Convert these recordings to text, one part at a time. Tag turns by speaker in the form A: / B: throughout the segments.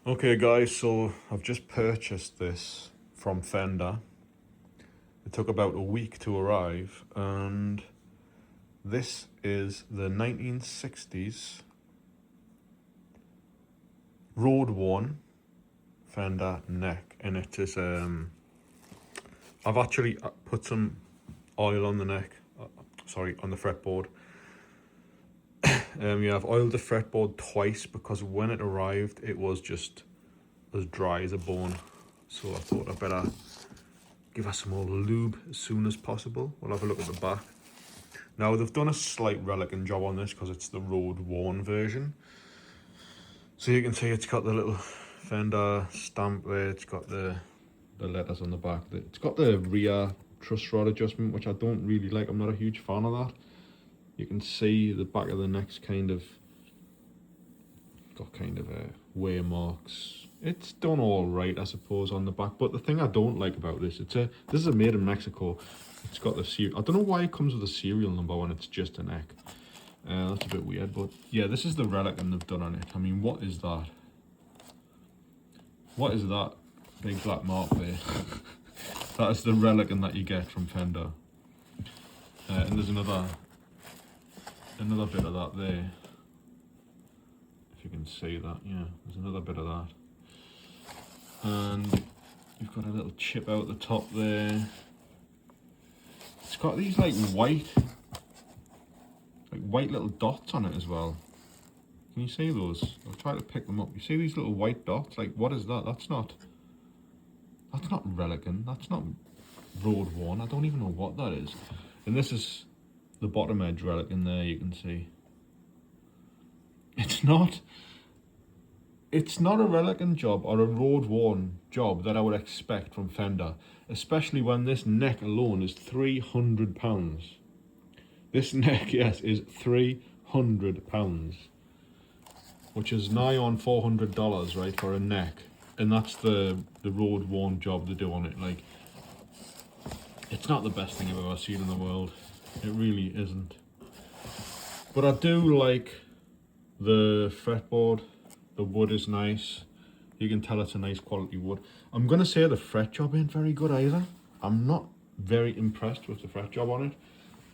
A: Okay guys, so I've just purchased this from Fender. It took about a week to arrive, and this is the 1960s road worn Fender neck, and it is I've actually put some oil on the neck, on the fretboard. Yeah, I've oiled the fretboard twice because when it arrived it was just as dry as a bone, so I thought I'd better give us some more lube as soon as possible. We'll have a look at the back. Now they've done a slight reliquing job on this because it's the road worn version. So you can see it's got the little Fender stamp there, it's got the letters on the back. It's got the rear truss rod adjustment, which I don't really like. I'm not a huge fan of that. You can see the back of the neck's kind of got wear marks. It's done all right, I suppose, on the back. But the thing I don't like about this, this is a made in Mexico. It's got the serial. I don't know why it comes with a serial number when it's just a neck. That's a bit weird, but yeah, this is the reliquing they've done on it. I mean, what is that? What is that big black mark there? That is the reliquing that you get from Fender. And there's another bit of that there. If you can see that, yeah, there's another bit of that. And you've got a little chip out the top there. It's got these like white little dots on it as well. Can you see those? I'll try to pick them up. You see these little white dots? Like, what is that? That's not reliquing. That's not road worn. I don't even know what that is. And this is the bottom edge reliquing there, you can see. It's not a reliquing job or a road worn job that I would expect from Fender, especially when this neck alone is £300. This neck, yes, is £300, which is nigh on $400, right, for a neck. And that's the road worn job they do on it. Like, it's not the best thing I've ever seen in the world. It really isn't. But I do like the fretboard. The wood is nice. You can tell it's a nice quality wood. I'm gonna say the fret job ain't very good either. I'm not very impressed with the fret job on it.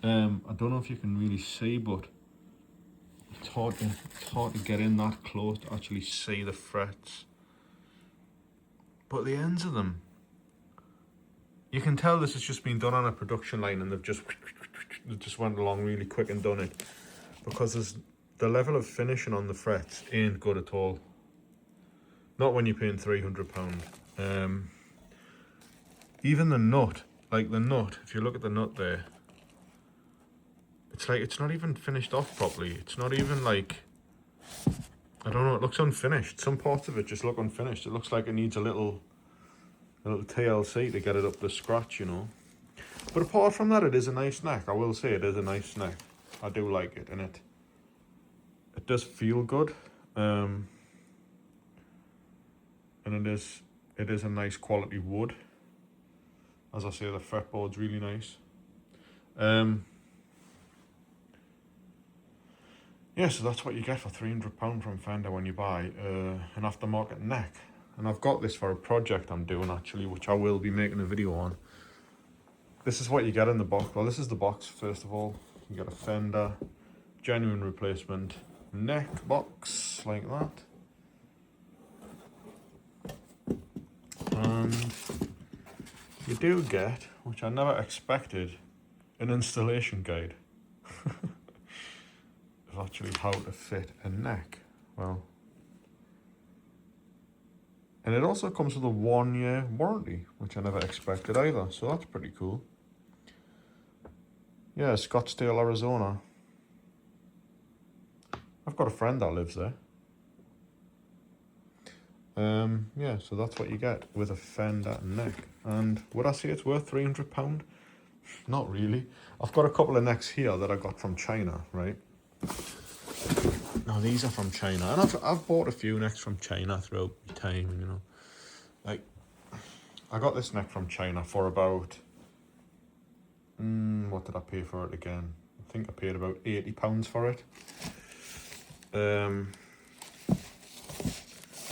A: I don't know if you can really see, but it's hard to get in that close to actually see the frets. But the ends of them, you can tell this has just been done on a production line, and they've just went along really quick and done it, because the level of finishing on the frets ain't good at all. Not when you're paying £300. Even the nut, if you look at the nut there, it's not even finished off properly. It's not even like, I don't know, it looks unfinished. Some parts of it just look unfinished. It looks like it needs a little TLC to get it up to scratch, you know. But apart from that, it is a nice neck. I will say it is a nice neck. I do like it, and it does feel good. And it is a nice quality wood. As I say, the fretboard's really nice. Yeah, so that's what you get for £300 from Fender when you buy an aftermarket neck. And I've got this for a project I'm doing, actually, which I will be making a video on. This is what you get in the box. Well, this is the box, first of all. You get a Fender genuine replacement neck box, like that. And you do get, which I never expected, an installation guide. Of actually how to fit a neck. Well, and it also comes with a 1-year warranty, which I never expected either, so that's pretty cool. Yeah, Scottsdale, Arizona. I've got a friend that lives there. Yeah, so that's what you get with a Fender neck. And would I say it's worth £300? Not really. I've got a couple of necks here that I got from China, right? Now these are from China, and I've bought a few necks from China throughout my time, you know. Like, I got this neck from China for about, what did I pay for it again? I think I paid about £80 for it.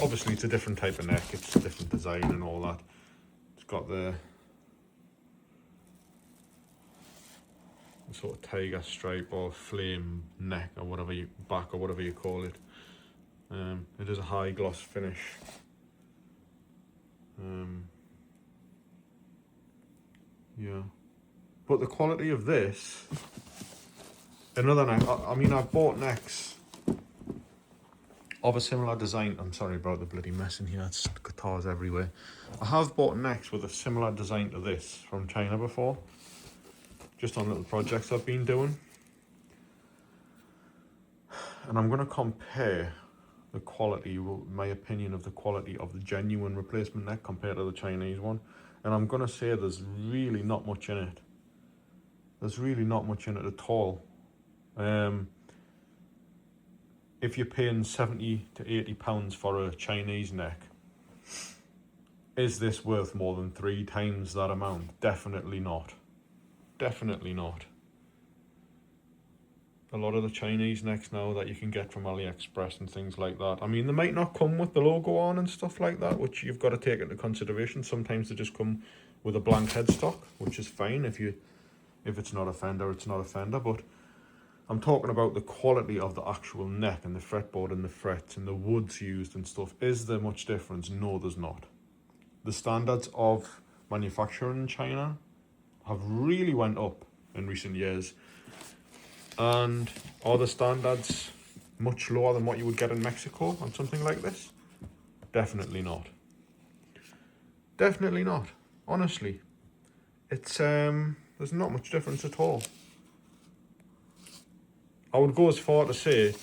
A: obviously it's a different type of neck, it's a different design and all that. It's got the sort of tiger stripe or flame neck or whatever you back or whatever you call it. It is a high gloss finish. Yeah, but the quality of this, another neck. I mean, I've bought necks of a similar design. I'm sorry about the bloody mess in here. It's guitars everywhere. I have bought necks with a similar design to this from China before, just on little projects I've been doing. And I'm going to compare the quality, my opinion of the quality of the genuine replacement neck compared to the Chinese one. And I'm going to say there's really not much in it. There's really not much in it at all. If you're paying 70 to 80 pounds for a Chinese neck, is this worth more than 3 times that amount? Definitely not. Definitely not. A lot of the Chinese necks now that you can get from AliExpress and things like that, I mean, they might not come with the logo on and stuff like that, which you've got to take into consideration. Sometimes they just come with a blank headstock, which is fine. If it's not a Fender, it's not a Fender. But I'm talking about the quality of the actual neck and the fretboard and the frets and the woods used and stuff. Is there much difference? No, there's not. The standards of manufacturing in China have really went up in recent years. And are the standards much lower than what you would get in Mexico on something like this? Definitely not. Definitely not. Honestly, it's there's not much difference at all. I would go as far to say,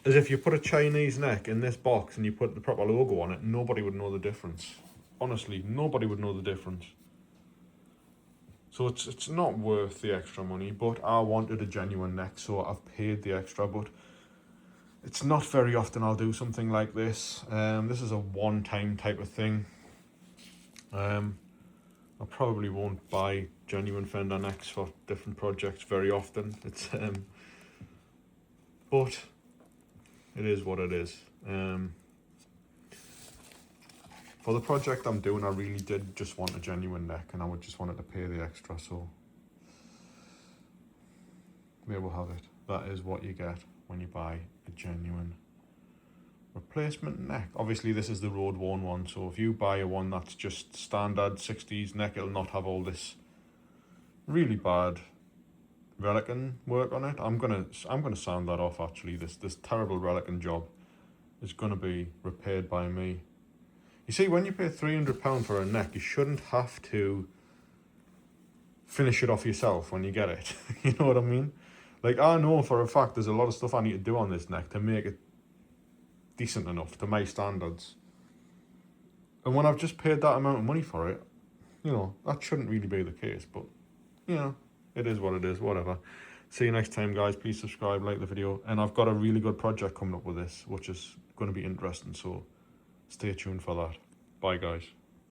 A: as if you put a Chinese neck in this box and you put the proper logo on it, nobody would know the difference. Honestly, nobody would know the difference. So it's not worth the extra money, but I wanted a genuine neck, so I've paid the extra. But it's not very often I'll do something like this. This is a one-time type of thing. I probably won't buy genuine Fender necks for different projects very often. It's but it is what it is. For the project I'm doing, I really did just want a genuine neck, and I would just wanted to pay the extra, so there we'll have it. That is what you get when you buy a genuine replacement neck. Obviously this is the road worn one, so if you buy a one that's just standard 60s neck, it'll not have all this really bad relicing work on it. I'm gonna sand that off actually. This terrible relicing job is gonna be repaired by me. You see, when you pay £300 for a neck, you shouldn't have to finish it off yourself when you get it. You know what I mean? Like, I know for a fact there's a lot of stuff I need to do on this neck to make it decent enough to my standards. And when I've just paid that amount of money for it, you know, that shouldn't really be the case. But, you know, it is what it is, whatever. See you next time, guys. Please subscribe, like the video. And I've got a really good project coming up with this, which is going to be interesting. So stay tuned for that. Bye, guys.